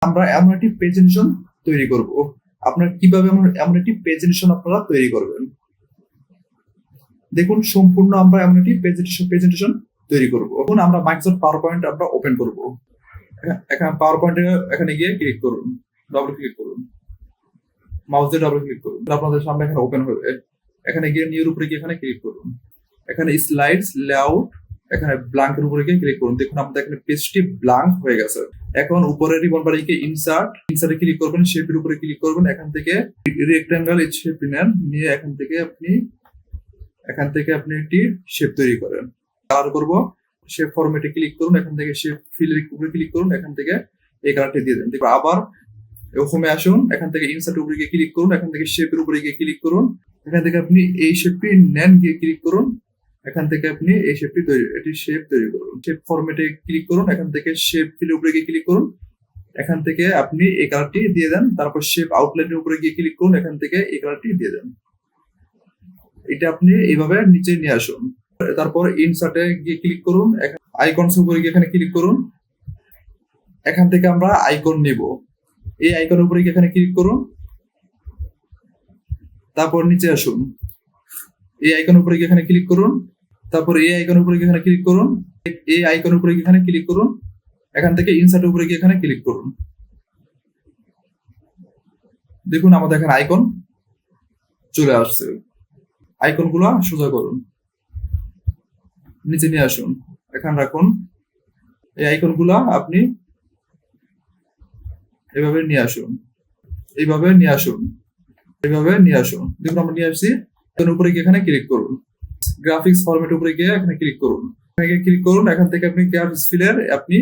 আমরা এমন একটি প্রেজেন্টেশন তৈরি করব। আপনারা কিভাবে এমন একটি প্রেজেন্টেশন আপনারা তৈরি করবেন, দেখুন সম্পূর্ণ আমরা এমন একটি প্রেজেন্টেশন তৈরি করব। এখন আমরা মাইক্রোসফট পাওয়ার পয়েন্ট আমরা ওপেন করব। এখানে পাওয়ার পয়েন্টে এখানে গিয়ে ক্লিক করুন, ডবল ক্লিক করুন, মাউস দিয়ে ডবল ক্লিক করুন, আপনাদের সামনে এখানে ওপেন হবে। এখানে গিয়ে নিউর উপরে গিয়ে এখানে ক্লিক করুন, এখানে স্লাইডস লেআউট, এখানে ব্ল্যাঙ্কের উপরে গিয়ে ক্লিক করুন। দেখুন আমাদের এখানে পেজটি ব্ল্যাঙ্ক হয়ে গেছে। এখন উপরে রিবন বারে গিয়ে ইনসার্টে ক্লিক করবেন, শেপের উপরে ক্লিক করবেন, এখান থেকে রেক্ট্যাঙ্গেল এই শেপ নেন, নিয়ে এখান থেকে আপনি একটি শেপ তৈরি করেন। কালার করব, শেপ ফরম্যাটে ক্লিক করুন, এখান থেকে শেপ ফিলের উপরে ক্লিক করুন, এখান থেকে এই কালারটি দিয়ে দেন। আবার হোমে আসুন, এখান থেকে ইনসার্টের উপরে গিয়ে ক্লিক করুন, এখান থেকে শেপের উপরে গিয়ে ক্লিক করুন, এখান থেকে আপনি এই শেপটি নেন, গিয়ে ক্লিক করুন, এখান থেকে আপনি এই শেপটি শেপ তৈরি করুন। শেপ ফরম্যাটে ক্লিক করুন, এখান থেকে শেপ ফিলের উপরে গিয়ে ক্লিক করুন, এখান থেকে আপনি এই কালারটি দিয়ে দেন। তারপর শেপ আউটলাইনের উপরে গিয়ে ক্লিক করুন, এখান থেকে এই কালারটি দিয়ে দেন। এটা আপনি এইভাবে নিচে নিয়ে আসুন। তারপর ইনসার্টে গিয়ে ক্লিক করুন, আইকনস উপরে গিয়ে এখানে ক্লিক করুন, এখান থেকে আমরা আইকন নিব। এই আইকনের উপরে গিয়ে এখানে ক্লিক করুন, তারপর নিচে আসুন, এই আইকনের উপরে গিয়ে এখানে ক্লিক করুন, তারপর এই আইকনের উপরে গিয়ে এখানে ক্লিক করুন, এই আইকনের উপরে গিয়ে এখানে ক্লিক করুন, এখান থেকে ইনসার্টের উপরে গিয়ে এখানে ক্লিক করুন। দেখুন আমাদের এখানে আইকন চলে আসছে। আইকনগুলো সোজা করুন, নিচে নিয়ে আসুন, এখানে রাখুন। এই আইকনগুলো আপনি এইভাবে নিয়ে আসুন, এইভাবে নিয়ে আসুন, এইভাবে নিয়ে আসুন। দেখুন আমরা নিয়ে আসছি। উপরে গিয়ে এখানে ক্লিক করুন, গ্রাফিক্স ফরম্যাট উপরে গিয়ে এখানে ক্লিক করুন, এখানে ক্লিক করুন, এখান থেকে আপনি গ্রাফিক্স ফিলের আপনি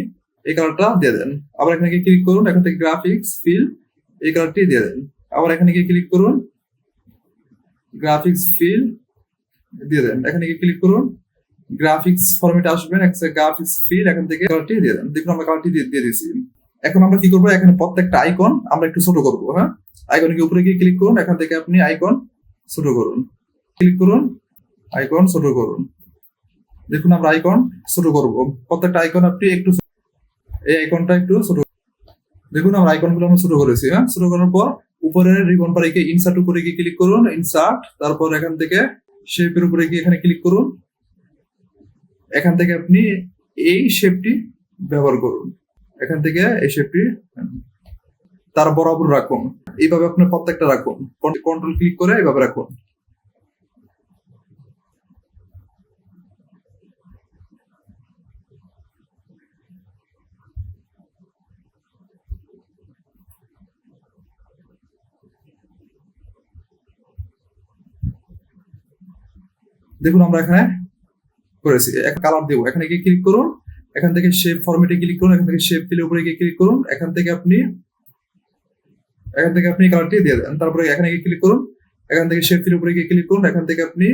এই কালারটা দিয়ে দেন। আবার এখানে ক্লিক করুন, এখান থেকে গ্রাফিক্স ফিল এই কালারটি দিয়ে দেন। আবার এখানে গিয়ে ক্লিক করুন, গ্রাফিক্স ফিল দিয়ে দেন। এখানে গিয়ে ক্লিক করুন, গ্রাফিক্স ফরম্যাট আসবেন, গ্রাফিক্স ফিল এখান থেকে কালারটি দিয়ে দেন। দেখুন আমরা কালারটি দিয়ে দিয়েছি। এখন আমরা কি করবো, এখানে প্রত্যেকটা আইকন আমরা একটু ছোট করবো। হ্যাঁ, আইকনের উপরে গিয়ে ক্লিক করুন, এখান থেকে আপনি আইকন ছোট করুন, ক্লিক করুন, আইকন ছোট করুন। দেখুন আমরা আইকন ছোট করবো, প্রত্যেকটা আইকন আপনি একটু, এই আইকনটা একটু ছোট। দেখুন আমরা আইকনগুলো আমরা ছোট করেছি। হ্যাঁ, ছোট করার পর উপরের রিবন বারে গিয়ে ইনসার্ট উপরে গিয়ে ক্লিক করুন, ইনসার্ট, তারপর এখান থেকে শেপের উপরে গিয়ে এখানে ক্লিক করুন, এখান থেকে আপনি এই শেপটি ব্যবহার করুন, এখান থেকে এই শেপটি তার বরাবর রাখুন। এইভাবে আপনার প্রত্যেকটা রাখুন, কন্ট্রোল ক্লিক করে এইভাবে রাখুন। দেখুন আমরা এখানে করেছি। একটা কালার দেবো, এখানে গিয়ে ক্লিক করুন, এখান থেকে শেপ ফরম্যাটে ক্লিক করুন, এখান থেকে শেপ ফিলের উপরে গিয়ে ক্লিক করুন, এখান থেকে আপনি কালারটি দিয়ে দেন। তারপরে এখানে গিয়ে ক্লিক করুন, এখান থেকে শেপ ফিলের উপরে গিয়ে ক্লিক করুন, এখান থেকে আপনি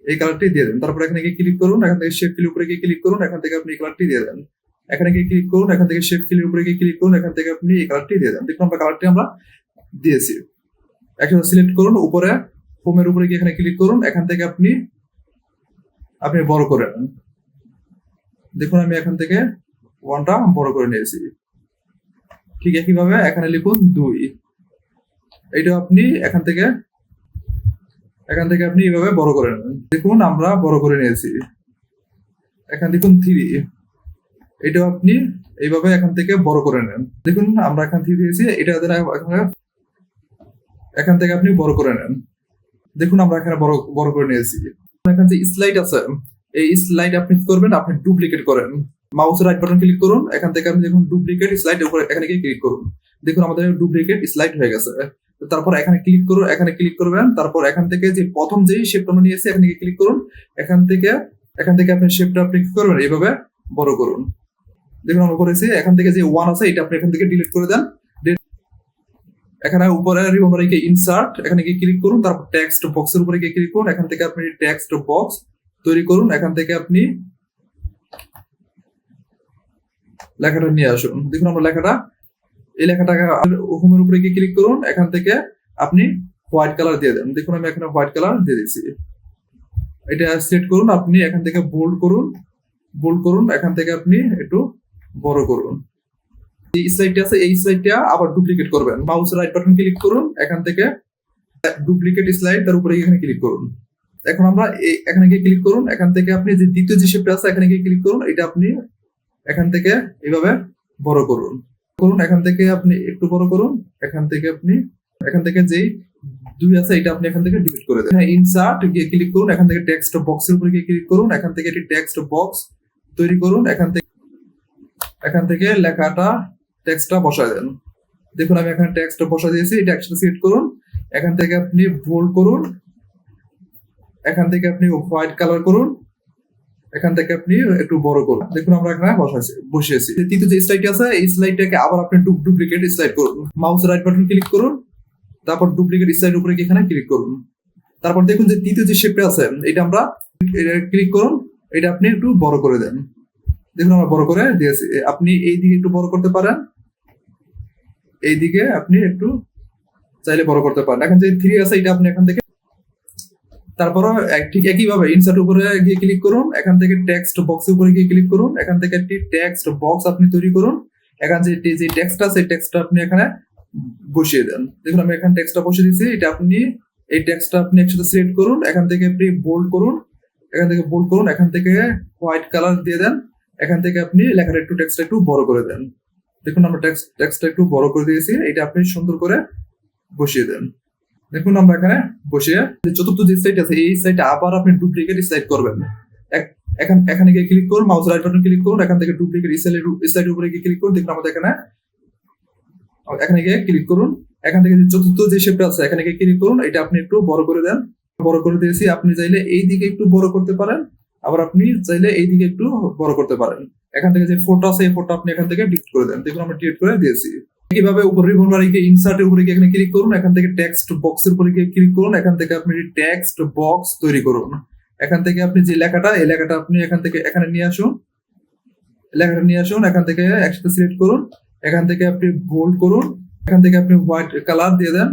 এই কালারটি দিয়ে দেন। তারপরে এখানে গিয়ে ক্লিক করুন, এখান থেকে শেপ ফিলের উপরে গিয়ে ক্লিক করুন, এখান থেকে আপনি এই কালারটি দিয়ে দেন। এখানে গিয়ে ক্লিক করুন, এখান থেকে শেপ ফিলের উপরে গিয়ে ক্লিক করুন, এখান থেকে আপনি এই কালারটি দিয়ে দেন। দেখুন আমরা কালারটি আমরা দিয়েছি। একসাথে সিলেক্ট করুন, উপরে হোমের উপরে গিয়ে এখানে ক্লিক করুন, এখান থেকে আপনি বড় করে নেন। দেখুন আমি এখান থেকে ওয়ানটা বড় করে নিয়েছি। ঠিক একইভাবে এখানে লিখুন 2। এইটা আপনি এখান থেকে আপনি এইভাবে বড় করে নেন। দেখুন আমরা বড় করে নিয়েছি। এখানে দেখুন 3, এটাও আপনি এইভাবে এখান থেকে বড় করে নেন। দেখুন আমরা এখান থেকে দিয়েছি, এটা এখান থেকে আপনি বড় করে নেন। দেখুন আমরা এখানে বড় করে নিয়েছি। এখানে যে স্লাইড আছে, এই স্লাইড আপনি কি করবেন, আপনি ডুপ্লিকেট করেন। মাউসের রাইট বাটন ক্লিক করুন, এখান থেকে আপনি দেখুন ডুপ্লিকেট স্লাইড উপরে এখানে গিয়ে ক্লিক করুন। দেখুন আমাদের ডুপ্লিকেট স্লাইড হয়ে গেছে। তারপর এখানে ক্লিক করুন, এখানে ক্লিক করবেন, তারপর এখান থেকে যে প্রথম যেই শেপটা আমরা নিয়েছি এখানে গিয়ে ক্লিক করুন, এখান থেকে আপনি শেপটা আপনি কি করবেন, এইভাবে বড় করুন। দেখুন আমরা করেছি। এখান থেকে যে 1 আছে এটা আপনি এখান থেকে ডিলিট করে দেন। এখানে উপরে রিবন বারে গিয়ে ইনসার্ট, এখানে গিয়ে ক্লিক করুন, তারপর টেক্সট বক্সের উপরে গিয়ে ক্লিক করুন, এখান থেকে আপনি টেক্সট বক্স তৈরি করুন, এখান থেকে আপনি লেখাটা নিয়ে আসুন। দেখুন আমরা এই লেখাটাকে হোমের উপরে গিয়ে ক্লিক করুন, এখান থেকে আপনি হোয়াইট কালার দিয়ে দেন। দেখুন আমি এখানে হোয়াইট কালার দিয়ে দিয়েছি। এটা সিলেক্ট করুন, আপনি এখান থেকে বোল্ড করুন, এখান থেকে আপনি একটু বড় করুন। এই স্লাইডটা আছে এই স্লাইডটা আবার ডুপ্লিকেট করবেন। মাউস রাইট বাটন ক্লিক করুন, এখান থেকে ডুপ্লিকেট স্লাইড, তার উপরে এখানে ক্লিক করুন। এখন আমরা এখানে গিয়ে ক্লিক করুন, এখান থেকে আপনি যে দ্বিতীয় যে শেপটা আছে এখানে গিয়ে ক্লিক করুন, এটা আপনি এখান থেকে এইভাবে বড় করুন। এখান থেকে আপনি একটু বড় করুন, এখান থেকে যেই 2 আছে এটা আপনি এখান থেকে ডিলিট করে দেন। ইনসার্ট গিয়ে ক্লিক করুন, এখান থেকে টেক্সট বক্সের উপরে গিয়ে ক্লিক করুন, এখান থেকে একটি টেক্সট বক্স তৈরি করুন, এখান থেকে লেখাটা টেক্সটটা বসায় দেন। দেখুন আমি এখানে টেক্সট বসা দিয়েছি, এটা একসাথে সিলেক্ট করুন, এখান থেকে আপনি বোল্ড করুন, এখান থেকে আপনি হোয়াইট কালার করুন, এখান থেকে আপনি একটু বড় করুন। দেখুন আমরা এখানে বসিয়েছি। তৃতীয় যে স্লাইড আছে এই স্লাইডটাকে আবার আপনি ডুপ্লিকেট স্লাইড করুন। মাউস রাইট বাটন ক্লিক করুন, তারপর ডুপ্লিকেট স্লাইড উপরে এখানে ক্লিক করুন। তারপর দেখুন যে তৃতীয় যে শেপটা আছে এটা আমরা ক্লিক করুন, এটা আপনি একটু বড় করে দেন। দেখুন আমরা বড় করে দিয়েছি। আপনি এই দিকে একটু বড় করতে পারেন, এই দিকে আপনি একটু চাইলে বড় করতে পারেন। এখন যে 3 আছে এটা আপনি এখান থেকে, তারপর ঠিক একইভাবে ইনসার্ট উপরে গিয়ে ক্লিক করুন, এখান থেকে টেক্সট বক্সের উপরে গিয়ে ক্লিক করুন, এখান থেকে একটি টেক্সট বক্স আপনি তৈরি করুন। এখান যে টেক্সটটা আছে টেক্সটটা আপনি এখানে বসিয়ে দেন। দেখুন আমি এখানে টেক্সটটা বসিয়ে দিয়েছি, এটা আপনি এই টেক্সটটা আপনি একসাথে সিলেক্ট করুন, এখান থেকে আপনি বোল্ড করুন, এখান থেকে হোয়াইট কালার দিয়ে দেন, এখান থেকে আপনি লেখাটা একটু টেক্সটটা একটু বড় করে দেন। দেখুন আমরা টেক্সটটা একটু বড় করে দিয়েছি, এটা আপনি সুন্দর করে বসিয়ে দেন। দেখুন আমরা এখানে বসিয়ে চতুর্থ যে স্লাইড আছে এই স্লাইডটা আবার আপনি ডুপ্লিকেট স্লাইড করবেন। এখানে গিয়ে ক্লিক করুন, মাউস রাইট বাটন ক্লিক করুন, এখান থেকে ডুপ্লিকেট স্লাইড উপরে গিয়ে ক্লিক করুন। দেখুন আমাদের এখানে গিয়ে ক্লিক করুন, এখান থেকে চতুর্থ যে শেপটা আছে এখানে গিয়ে ক্লিক করুন, এটা আপনি একটু বড় করে দেন। বড় করে দিয়েছি, আপনি চাইলে এই দিকে একটু বড় করতে পারেন, আবার আপনি চাইলে এই দিকে একটু বড় করতে পারেন। এখান থেকে যে ফটো আছে এই ফটো আপনি এখান থেকে ডিলিট করে দেন। দেখুন আমরা ডিলিট করে দিয়েছি। একইভাবে উপরে রিবন বারে গিয়ে ইনসার্টের উপরে গিয়ে এখানে ক্লিক করুন, এখান থেকে টেক্সট বক্সের উপরে গিয়ে ক্লিক করুন, এখান থেকে আপনি টেক্সট বক্স তৈরি করুন। এখান থেকে আপনি যে লেখাটা এই লেখাটা আপনি এখান থেকে এখানে নিয়ে আসুন, এখান থেকে একসাথে সিলেক্ট করুন, এখান থেকে আপনি বোল্ড করুন, এখান থেকে আপনি হোয়াইট কালার দিয়ে দেন,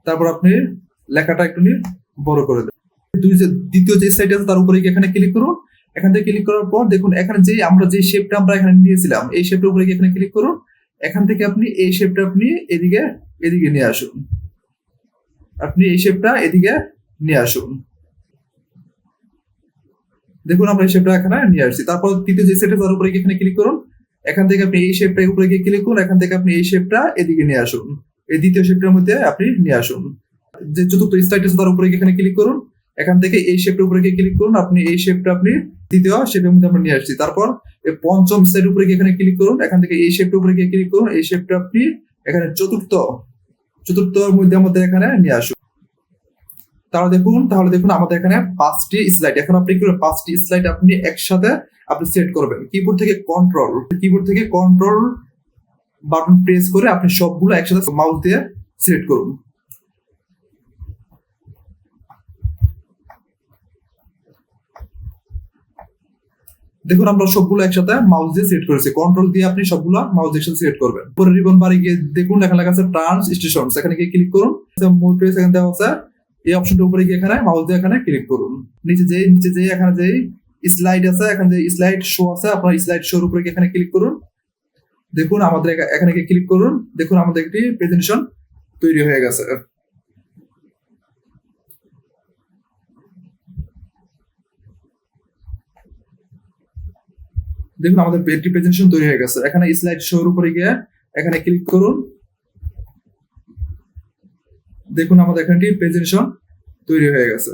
তারপর আপনি লেখাটা একটু বড় করে দেন। দ্বিতীয় যে সাইড আছে তার উপরে এখানে ক্লিক করুন, এখান থেকে ক্লিক করার পর দেখুন এখানে যে আমরা যে শেপটা আমরা এখানে নিয়েছিলাম এই শেপটার উপরে এখানে ক্লিক করুন, এখান থেকে আপনি এই শেপটা আপনি এদিকে নিয়ে আসুন, দেখুন আমরা এই শেপটা এখানে নিয়ে আসছি। তারপর তৃতীয় যে সেটে তার উপরে এখানে ক্লিক করুন, এখান থেকে আপনি এই শেপটা উপরে গিয়ে ক্লিক করুন, এখান থেকে আপনি এই শেপটা এদিকে নিয়ে আসুন, এই দ্বিতীয় শেপটার মধ্যে আপনি নিয়ে আসুন। যে চতুর্থ স্লাইড আছে তার উপরে এখানে ক্লিক করুন, এখান থেকে এই শেপটার উপরে গিয়ে ক্লিক করুন, আপনি এই শেপটা আপনি দ্বিতীয় শেপের মধ্যে আমরা নিয়ে আসছি। তারপর এই পঞ্চম স্লাইড উপরে এখানে ক্লিক করুন, এখান থেকে এই শেপটার উপরে গিয়ে ক্লিক করুন, এই শেপটা আপনি এখানে চতুর্থ মধ্যে এখানে নিয়ে আসুন। তাহলে দেখুন আমাদের এখানে 5টি স্লাইড। এখন আপনি কি 5টি স্লাইড আপনি একসাথে আপনি সেট করবেন। কিবোর্ড থেকে কন্ট্রোল বাটন প্রেস করে আপনি সবগুলো একসাথে মাউস দিয়ে সিলেক্ট করুন। দেখুন আমরা সবগুলো একসাথে মাউস দিয়ে সিলেক্ট করেছি। কন্ট্রোল দিয়ে আপনি সবগুলো মাউস দিয়ে একসাথে সিলেক্ট করবেন। পরে রিবন বারে গিয়ে দেখুন এখানে লেখা আছে ট্রান্স স্টেশন, এখানে গিয়ে ক্লিক করুন। মোর প্রেস এখানে দেওয়া আছে, এই অপশনটার উপরে গিয়ে এখানে মাউস দিয়ে এখানে ক্লিক করুন। নিচে যে এখানে যে স্লাইড আছে, এখানে যে স্লাইড শো আছে আপনার স্লাইড শোর উপরে গিয়ে এখানে ক্লিক করুন। দেখুন আমাদের এখানে গিয়ে ক্লিক করুন, দেখুন আমাদের একটি প্রেজেন্টেশন তৈরি হয়ে গেছে। দেখুন আমাদের একটি প্রেজেন্টেশন তৈরি হয়ে গেছে। এখানে স্লাইড শোর উপরে গিয়ে এখানে ক্লিক করুন, দেখুন আমাদের এখানে একটি প্রেজেন্টেশন তৈরি হয়ে গেছে।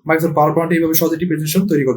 মাইক্রোসফট পাওয়ার পয়েন্টে এইভাবে সহজে একটি প্রেজেন্টেশন তৈরি করতে